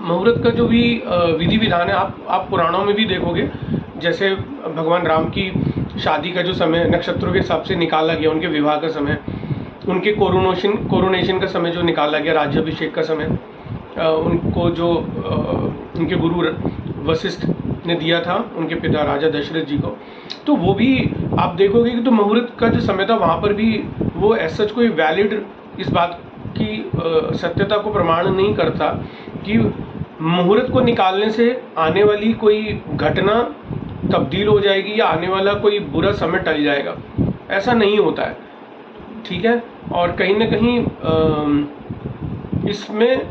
मुहूर्त का जो भी विधि विधान है, आप पुराणों में भी देखोगे, जैसे भगवान राम की शादी का जो समय नक्षत्रों के हिसाब से निकाला गया, उनके विवाह का समय, उनके कोरोनेशन का समय जो निकाला गया, राज्याभिषेक का समय, उनको जो उनके गुरु वशिष्ठ ने दिया था उनके पिता राजा दशरथ जी को, तो वो भी आप देखोगे कि तो मुहूर्त का जो समय था वहाँ पर भी वो ऐसा कोई वैलिड इस बात की सत्यता को प्रमाण नहीं करता कि मुहूर्त को निकालने से आने वाली कोई घटना तब्दील हो जाएगी या आने वाला कोई बुरा समय टल जाएगा। ऐसा नहीं होता है, ठीक है। और कहीं ना कहीं इसमें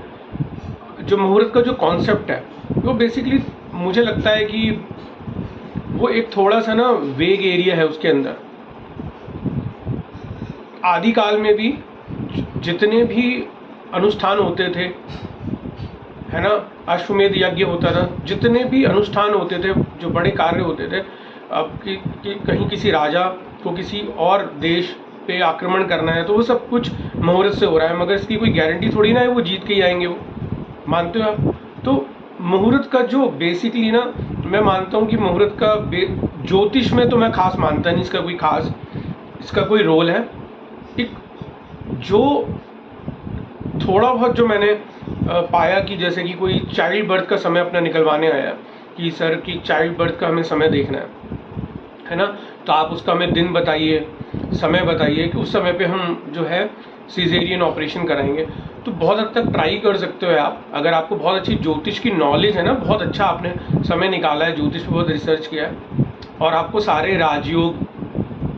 जो मुहूर्त का जो कॉन्सेप्ट है वो बेसिकली मुझे लगता है कि वो एक थोड़ा सा ना वेग एरिया है। उसके अंदर आदिकाल में भी जितने भी अनुष्ठान होते थे, है ना, अश्वमेध यज्ञ होता था, जितने भी अनुष्ठान होते थे, जो बड़े कार्य होते थे, अब कहीं किसी राजा को किसी और देश पे आक्रमण करना है तो वो सब कुछ मुहूर्त से हो रहा है, मगर इसकी कोई गारंटी थोड़ी ना है वो जीत के ही आएंगे। वो मानते हो आप? तो मुहूर्त का जो बेसिकली ना, मैं मानता हूँ कि मुहूर्त का ज्योतिष में तो मैं खास मानता नहीं इसका कोई रोल है। एक जो थोड़ा बहुत जो मैंने पाया कि जैसे कि कोई चाइल्ड बर्थ का समय अपना निकलवाने आया कि सर कि चाइल्ड बर्थ का हमें समय देखना है ना, तो आप उसका हमें दिन बताइए, समय बताइए कि उस समय पे हम जो है सीजेरियन ऑपरेशन कराएंगे। तो बहुत हद तक ट्राई कर सकते हो आप, अगर आपको बहुत अच्छी ज्योतिष की नॉलेज है ना, बहुत अच्छा आपने समय निकाला है, ज्योतिष पे बहुत रिसर्च किया है और आपको सारे राजयोग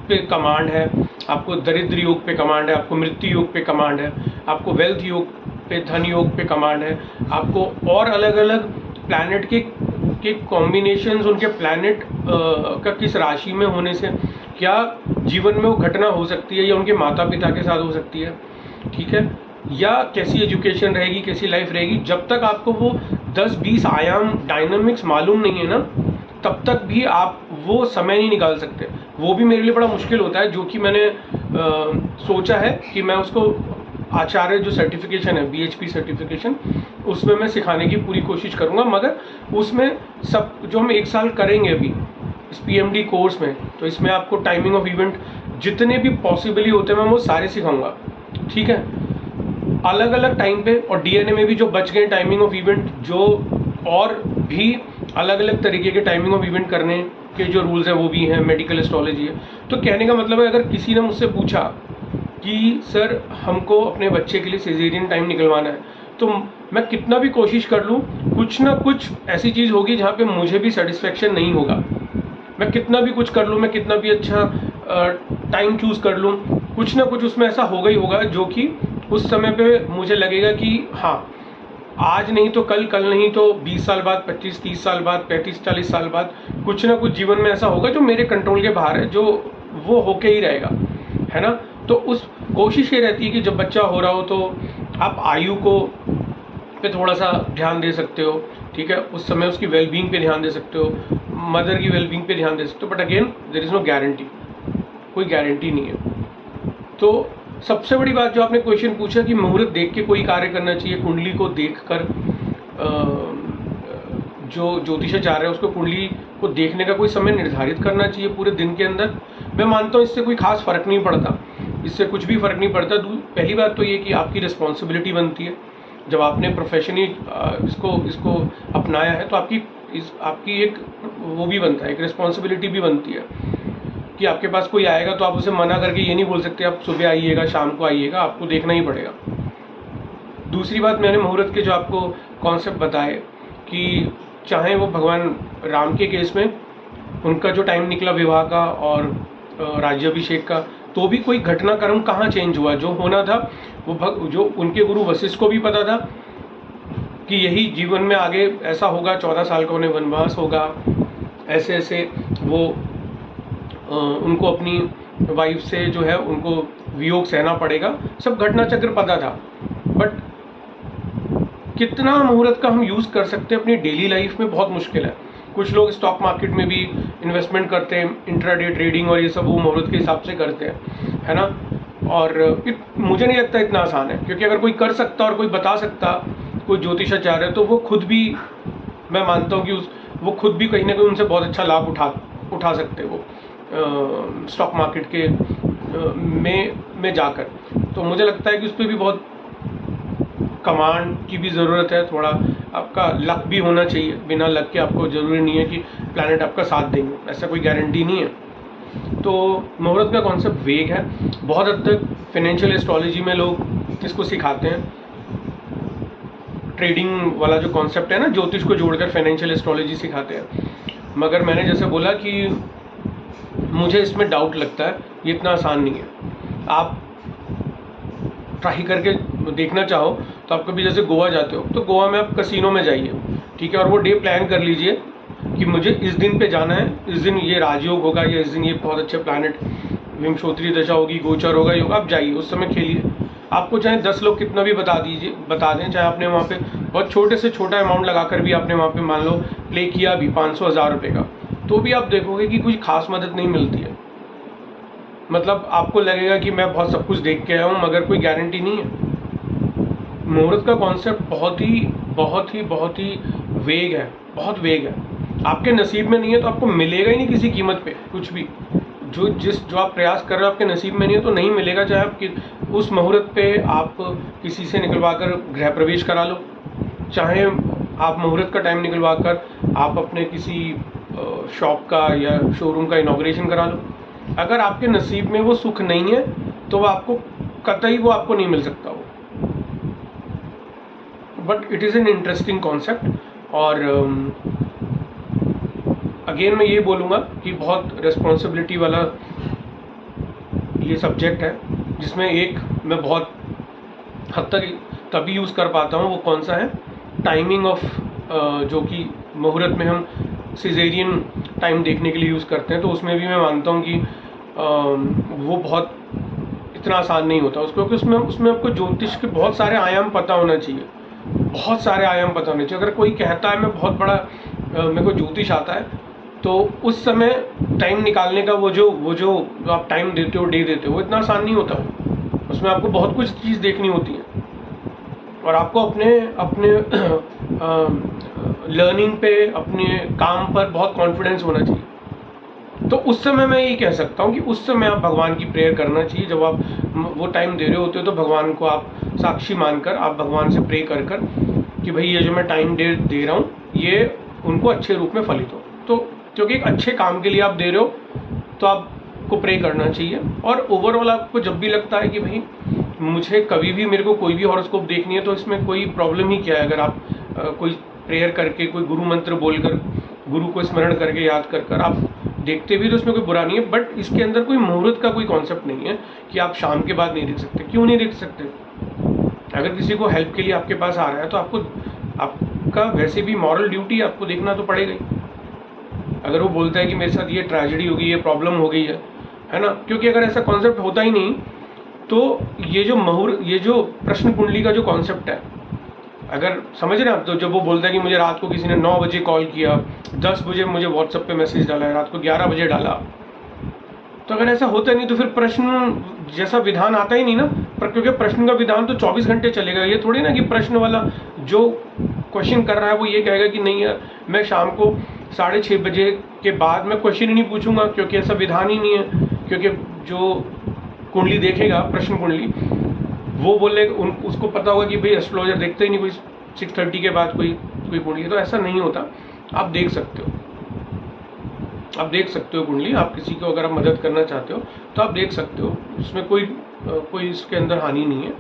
पे कमांड है, आपको दरिद्र योग पे कमांड है, आपको मृत्यु योग पे कमांड है, आपको वेल्थ योग पे, धन योग पे कमांड है, आपको और अलग अलग प्लैनेट के कॉम्बिनेशंस, उनके प्लैनेट का किस राशि में होने से क्या जीवन में वो घटना हो सकती है या उनके माता पिता के साथ हो सकती है, ठीक है, या कैसी एजुकेशन रहेगी, कैसी लाइफ रहेगी। जब तक आपको वो 10-20 आयाम डायनामिक्स मालूम नहीं है ना, तब तक भी आप वो समय नहीं निकाल सकते। वो भी मेरे लिए बड़ा मुश्किल होता है, जो कि मैंने सोचा है कि मैं उसको आचार्य जो सर्टिफिकेशन है, BHP सर्टिफिकेशन, उसमें मैं सिखाने की पूरी कोशिश करूँगा। मगर उसमें सब जो हम 1 साल करेंगे अभी इस PMD कोर्स में, तो इसमें आपको टाइमिंग ऑफ इवेंट जितने भी पॉसिबली होते हैं मैं वो सारे सिखाऊंगा, ठीक है, अलग अलग टाइम पे। और DNA में भी जो बच गए टाइमिंग ऑफ इवेंट, जो और भी अलग अलग तरीके के टाइमिंग ऑफ इवेंट करने के जो रूल्स हैं वो भी हैं, मेडिकल एस्ट्रोलॉजी है। तो कहने का मतलब है, अगर किसी ने मुझसे पूछा कि सर हमको अपने बच्चे के लिए सिजेरियन टाइम निकलवाना है, तो मैं कितना भी कोशिश कर लूँ, कुछ ना कुछ ऐसी चीज़ होगी जहाँ पे मुझे भी सेटिस्फेक्शन नहीं होगा। मैं कितना भी कुछ कर लूँ, मैं कितना भी अच्छा टाइम चूज़ कर लूँ, कुछ ना कुछ उसमें ऐसा होगा ही होगा जो कि उस समय पे मुझे लगेगा कि हाँ, आज नहीं तो कल, कल नहीं तो 20 साल बाद, 25-30 साल बाद, 35-40 साल बाद कुछ ना कुछ जीवन में ऐसा होगा जो मेरे कंट्रोल के बाहर है, जो वो होके ही रहेगा, है ना। तो उस कोशिश ये रहती है कि जब बच्चा हो रहा हो तो आप आयु को पे थोड़ा सा ध्यान दे सकते हो, ठीक है, उस समय उसकी वेलबींग पे ध्यान दे सकते हो, मदर की वेलबींग पे ध्यान दे सकते हो, but again there is no guarantee, कोई गारंटी नहीं है। तो सबसे बड़ी बात जो आपने क्वेश्चन पूछा कि मुहूर्त देख के कोई कार्य करना चाहिए, कुंडली को देखकर जो ज्योतिषाचार्य है उसको कुंडली को देखने का कोई समय निर्धारित करना चाहिए पूरे दिन के अंदर, मैं मानता हूँ इससे कोई खास फर्क नहीं पड़ता, इससे कुछ भी फर्क नहीं पड़ता। पहली बात तो ये कि आपकी रिस्पॉन्सिबिलिटी बनती है, जब आपने प्रोफेशनली इसको अपनाया है तो आपकी एक वो भी बनता है, एक रिस्पॉन्सिबिलिटी भी बनती है कि आपके पास कोई आएगा तो आप उसे मना करके ये नहीं बोल सकते आप सुबह आइएगा, शाम को आइएगा, आपको देखना ही पड़ेगा। दूसरी बात, मैंने मुहूर्त के जो आपको कॉन्सेप्ट बताए कि चाहे वो भगवान राम के केस में उनका जो टाइम निकला विवाह का और राज्याभिषेक का, तो भी कोई घटनाक्रम कहाँ चेंज हुआ, जो होना था वो जो उनके गुरु वशिष्ठ को भी पता था कि यही जीवन में आगे ऐसा होगा, 14 साल का उन्हें वनवास होगा, ऐसे ऐसे वो उनको अपनी वाइफ से जो है उनको वियोग सहना पड़ेगा, सब घटना चक्र पता था। बट कितना मुहूर्त का हम यूज़ कर सकते हैं अपनी डेली लाइफ में, बहुत मुश्किल है। कुछ लोग स्टॉक मार्केट में भी इन्वेस्टमेंट करते हैं, इंट्राडे ट्रेडिंग और ये सब वो मुहूर्त के हिसाब से करते हैं, है ना। और मुझे नहीं लगता इतना आसान है, क्योंकि अगर कोई कर सकता और कोई बता सकता कोई ज्योतिषाचार्य है तो वो खुद भी, मैं मानता हूँ कि वो खुद भी कहीं ना कहीं उनसे बहुत अच्छा लाभ उठा सकते हैं वो स्टॉक मार्केट के में जाकर। तो मुझे लगता है कि उस पर भी बहुत कमांड की भी ज़रूरत है, थोड़ा आपका लक भी होना चाहिए। बिना लक के आपको ज़रूरी नहीं है कि प्लैनेट आपका साथ देंगे, ऐसा कोई गारंटी नहीं है। तो मुहूर्त का कॉन्सेप्ट वेग है बहुत हद तक। फाइनेंशियल एस्ट्रोलॉजी में लोग इसको सिखाते हैं, ट्रेडिंग वाला जो कॉन्सेप्ट है ना, ज्योतिष को जोड़कर फाइनेंशियल एस्ट्रोलॉजी सिखाते हैं। मगर मैंने जैसे बोला कि मुझे इसमें डाउट लगता है, ये इतना आसान नहीं है। आप ट्राई करके देखना चाहो तो आप कभी जैसे गोवा जाते हो तो गोवा में आप कसिनो में जाइए, ठीक है, और वो डे प्लान कर लीजिए कि मुझे इस दिन पे जाना है, इस दिन ये राजयोग होगा या इस दिन ये बहुत अच्छे प्लैनेट विंशोत्तरी दशा होगी, गोचर होगा, योगा, आप जाइए, उस समय खेलिए। आपको चाहे 10 लोग कितना भी बता दें, चाहे आपने वहाँ पे बहुत छोटे से छोटा अमाउंट लगाकर भी आपने वहाँ पे मान लो प्ले किया भी 500-1000 रुपये का, तो भी आप देखोगे कि कुछ खास मदद नहीं मिलती है। मतलब आपको लगेगा कि मैं बहुत सब कुछ देख के आया हूँ, मगर कोई गारंटी नहीं है। मुहूर्त का कॉन्सेप्ट बहुत ही वेग है, बहुत वेग है। आपके नसीब में नहीं है तो आपको मिलेगा ही नहीं किसी कीमत पे कुछ भी। जो आप प्रयास कर रहे हो आपके नसीब में नहीं है तो नहीं मिलेगा। चाहे आप उस मुहूर्त पे आप किसी से निकलवा कर गृह प्रवेश करा लो, चाहे आप मुहूर्त का टाइम निकलवा कर आप अपने किसी शॉप का या शोरूम का इनॉग्रेशन करा लो। अगर आपके नसीब में वो सुख नहीं है तो वो आपको कतई वो आपको नहीं मिल सकता वो। But it is an interesting concept. और अगेन मैं ये बोलूँगा कि बहुत रिस्पॉन्सिबिलिटी वाला ये सब्जेक्ट है, जिसमें एक मैं बहुत हद तक तभी यूज़ कर पाता हूँ, वो कौन सा है, टाइमिंग ऑफ, जो कि मुहूर्त में हम सिजेरियन टाइम देखने के लिए यूज़ करते हैं। तो उसमें भी मैं मानता हूँ कि वो बहुत इतना आसान नहीं होता उसको, क्योंकि उसमें आपको ज्योतिष के बहुत सारे आयाम पता होना चाहिए, बहुत सारे आयाम पता होने चाहिए। अगर कोई कहता है मैं बहुत बड़ा मेरे को ज्योतिष आता है, तो उस समय टाइम निकालने का वो जो आप टाइम देते हो, डे देते हो, वो इतना आसान नहीं होता। उसमें आपको बहुत कुछ चीज़ देखनी होती है और आपको अपने लर्निंग पे, अपने काम पर बहुत कॉन्फिडेंस होना चाहिए। तो उस समय मैं यही कह सकता हूँ कि उस समय आप भगवान की प्रेयर करना चाहिए। जब आप वो टाइम दे रहे होते हो तो भगवान को आप साक्षी मानकर आप भगवान से प्रे कर कि भाई ये जो मैं टाइम दे रहा हूँ ये उनको अच्छे रूप में फलित हो। तो क्योंकि एक अच्छे काम के लिए आप दे रहे हो तो आपको प्रे करना चाहिए। और ओवरऑल आपको जब भी लगता है कि भाई मुझे कभी भी मेरे को कोई भी हॉरोस्कोप देखनी है तो इसमें कोई प्रॉब्लम ही क्या है, अगर आप कोई प्रेयर करके, कोई गुरु मंत्र बोलकर, गुरु को स्मरण करके, याद कर आप देखते भी तो उसमें कोई बुरा नहीं है। बट इसके अंदर कोई मुहूर्त का कोई कॉन्सेप्ट नहीं है कि आप शाम के बाद नहीं देख सकते। क्यों नहीं देख सकते? अगर किसी को हेल्प के लिए आपके पास आ रहा है तो आपका वैसे भी मॉरल ड्यूटी आपको देखना तो पड़ेगा ही। अगर वो बोलता है कि मेरे साथ ये ट्रेजेडी हो गई, ये प्रॉब्लम हो गई है ना, क्योंकि अगर ऐसा कॉन्सेप्ट होता ही नहीं तो ये जो प्रश्न कुंडली का जो कॉन्सेप्ट है, अगर समझ रहे हैं आप, तो जब वो बोलता है कि मुझे रात को किसी ने 9 बजे कॉल किया, 10 बजे मुझे व्हाट्सएप पे मैसेज डाला है, रात को 11 बजे डाला, तो अगर ऐसा होता नहीं तो फिर प्रश्न जैसा विधान आता ही नहीं ना। पर क्योंकि प्रश्न का विधान तो 24 घंटे चलेगा। ये थोड़ी ना कि प्रश्न वाला जो क्वेश्चन कर रहा है वो ये कहेगा कि नहीं यार मैं शाम को 6:30 बजे के बाद मैं क्वेश्चन ही नहीं पूछूंगा, क्योंकि ऐसा विधान ही नहीं है। क्योंकि जो कुंडली देखेगा, प्रश्न कुंडली, वो बोलेगा, उसको पता होगा कि भाई एस्ट्रोलॉजर देखते ही नहीं कोई 6:30 के बाद कोई कुंडली। तो ऐसा नहीं होता। आप देख सकते हो कुंडली। आप किसी को अगर आप मदद करना चाहते हो तो आप देख सकते हो, उसमें कोई इसके अंदर हानि नहीं है,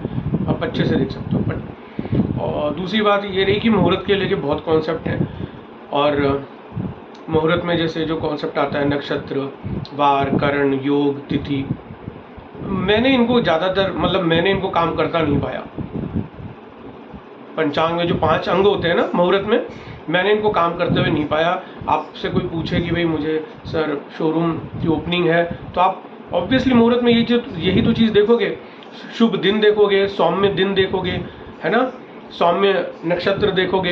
आप अच्छे से देख सकते हो। बट और दूसरी बात ये रही कि मुहूर्त के लेके बहुत कॉन्सेप्ट हैं। और मुहूर्त में जैसे जो कॉन्सेप्ट आता है नक्षत्र, वार, करण, योग, तिथि, मैंने इनको ज़्यादातर मैंने इनको काम करता नहीं पाया। पंचांग में जो 5 अंग होते हैं ना मुहूर्त में, मैंने इनको काम करते हुए नहीं पाया। आपसे कोई पूछे कि भाई मुझे सर शोरूम की ओपनिंग है, तो आप ऑब्वियसली मुहूर्त में यही तो चीज़ देखोगे। शुभ दिन देखोगे, सौम्य दिन देखोगे, है ना, सौम्य नक्षत्र देखोगे,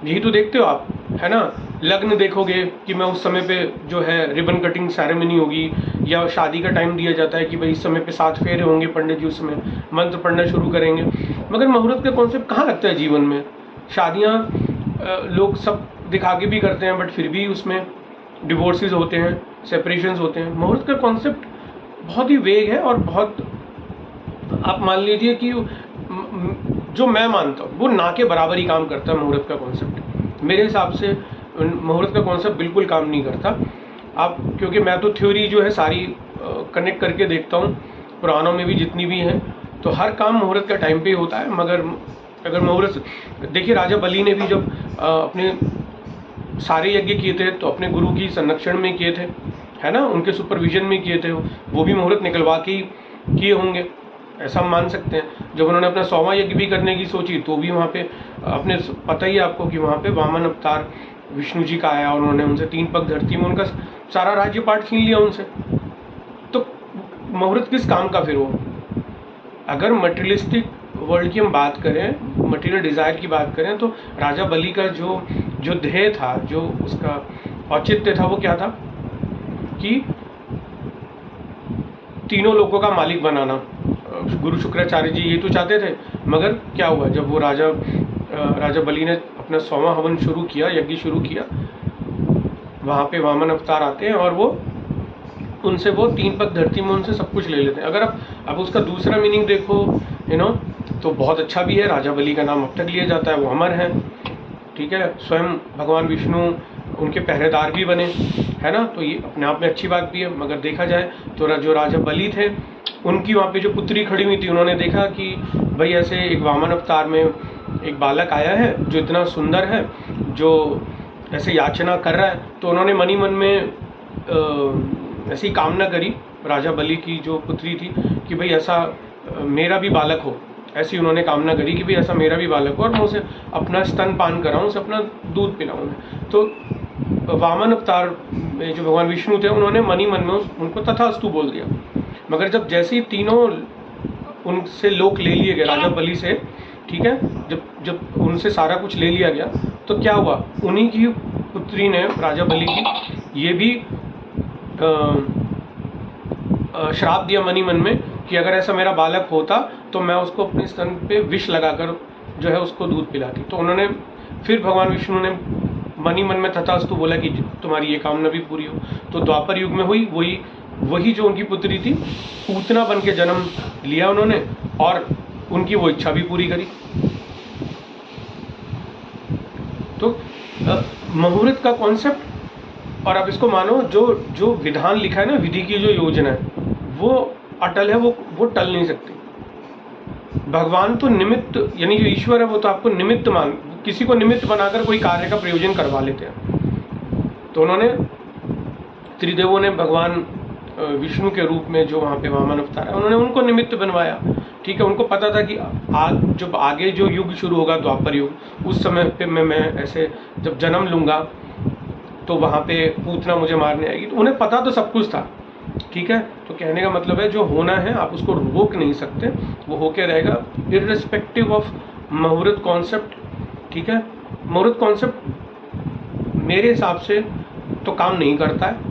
यही तो देखते हो आप, है ना। लग्न देखोगे कि मैं उस समय पे जो है रिबन कटिंग सेरेमनी होगी, या शादी का टाइम दिया जाता है कि भाई इस समय पे 7 फेरे होंगे, पंडित जी उस समय मंत्र पढ़ना शुरू करेंगे। मगर मुहूर्त का कॉन्सेप्ट कहाँ लगता है जीवन में? शादियाँ लोग सब दिखा के भी करते हैं, बट फिर भी उसमें डिवोर्सेस होते हैं, सेपरेशंस होते हैं। मुहूर्त का कॉन्सेप्ट बहुत ही वेग है, और बहुत, आप मान लीजिए कि जो मैं मानता हूँ वो ना के बराबर ही काम करता है मुहूर्त का कॉन्सेप्ट। मेरे हिसाब से मुहूर्त का कॉन्सेप्ट बिल्कुल काम नहीं करता। आप, क्योंकि मैं तो थ्योरी जो है सारी कनेक्ट करके देखता हूँ, पुराणों में भी जितनी भी हैं, तो हर काम मुहूर्त का टाइम पे ही होता है। मगर अगर मुहूर्त, देखिए राजा बलि ने भी जब अपने सारे यज्ञ किए थे तो अपने गुरु की संरक्षण में किए थे, है ना, उनके सुपरविजन में किए थे, वो भी मुहूर्त निकलवा के ही किए होंगे, ऐसा हम मान सकते हैं। जब उन्होंने अपना 100वां यज्ञ भी करने की सोची तो भी वहाँ पे अपने, पता ही है आपको कि वहाँ पे वामन अवतार विष्णु जी का आया, और उन्होंने उनसे 3 पग धरती में उनका सारा राज्यपाट छीन लिया उनसे। तो मुहूर्त किस काम का फिर वो? अगर मटेरियलिस्टिक वर्ल्ड की हम बात करें, मटेरियल डिज़ायर की बात करें, तो राजा बलि का जो ध्येय था, जो उसका औचित्य था, वो क्या था कि तीनों लोगों का मालिक बनाना। गुरु शुक्राचार्य जी ये तो चाहते थे, मगर क्या हुआ, जब वो राजा बलि ने अपना 100वां हवन शुरू किया, यज्ञ शुरू किया, वहाँ पे वामन अवतार आते हैं और वो उनसे वो 3 पग धरती में उनसे सब कुछ ले लेते हैं। अगर अब उसका दूसरा मीनिंग देखो, तो बहुत अच्छा भी है। राजा बलि का नाम अब तक लिया जाता है, वो अमर है, ठीक है। स्वयं भगवान विष्णु उनके पहरेदार भी बने, है ना, तो ये अपने आप में अच्छी बात भी है। मगर देखा जाए तो जो राजा बलि थे, उनकी वहाँ पे जो पुत्री खड़ी हुई थी, उन्होंने देखा कि भाई ऐसे एक वामन अवतार में एक बालक आया है जो इतना सुंदर है, जो ऐसे याचना कर रहा है, तो उन्होंने मन ही मन में ऐसी कामना करी, राजा बलि की जो पुत्री थी, कि भाई ऐसा मेरा भी बालक हो। ऐसी उन्होंने कामना करी कि भाई ऐसा मेरा भी बालक हो, और मैं उसे अपना स्तन पान कराऊँ, उसे अपना दूध पिलाऊँ। तो वामन अवतार में जो भगवान विष्णु थे, उन्होंने मन ही मन में उनको तथास्तु बोल दिया। मगर जैसे ही तीनों उनसे लोक ले लिए गए राजा बलि से, ठीक है, जब उनसे सारा कुछ ले लिया गया, तो क्या हुआ, उन्हीं की पुत्री ने, राजा बलि की, ये भी श्राप दिया मन ही मन में कि अगर ऐसा मेरा बालक होता तो मैं उसको अपने स्तन पे विष लगाकर जो है उसको दूध पिलाती। तो उन्होंने फिर भगवान विष्णु ने मन ही मन में तथास्तु बोला कि तुम्हारी ये कामना भी पूरी हो। तो द्वापर युग में हुई वही जो उनकी पुत्री थी, पूतना बन के जन्म लिया उन्होंने, और उनकी वो इच्छा भी पूरी करी। तो मुहूर्त का कॉन्सेप्ट, और अब इसको मानो, जो विधान लिखा है ना, विधि की जो योजना है, वो अटल है, वो टल नहीं सकती। भगवान तो निमित्त, यानी जो ईश्वर है वो तो आपको निमित्त किसी को निमित्त बनाकर कोई कार्य का प्रयोजन करवा लेते हैं। तो उन्होंने, त्रिदेवों ने भगवान विष्णु के रूप में जो वहाँ पे वामन अवतार है, उन्होंने उनको निमित्त बनवाया, ठीक है। उनको पता था कि जब आगे जो युग शुरू होगा, द्वापर युग, उस समय पे मैं ऐसे जब जन्म लूँगा तो वहाँ पे पूतना मुझे मारने आएगी। तो उन्हें पता तो सब कुछ था, ठीक है। तो कहने का मतलब है, जो होना है आप उसको रोक नहीं सकते, वो होके रहेगा, इररिस्पेक्टिव ऑफ मुहूर्त कॉन्सेप्ट, ठीक है। मुहूर्त कॉन्सेप्ट मेरे हिसाब से तो काम नहीं करता है।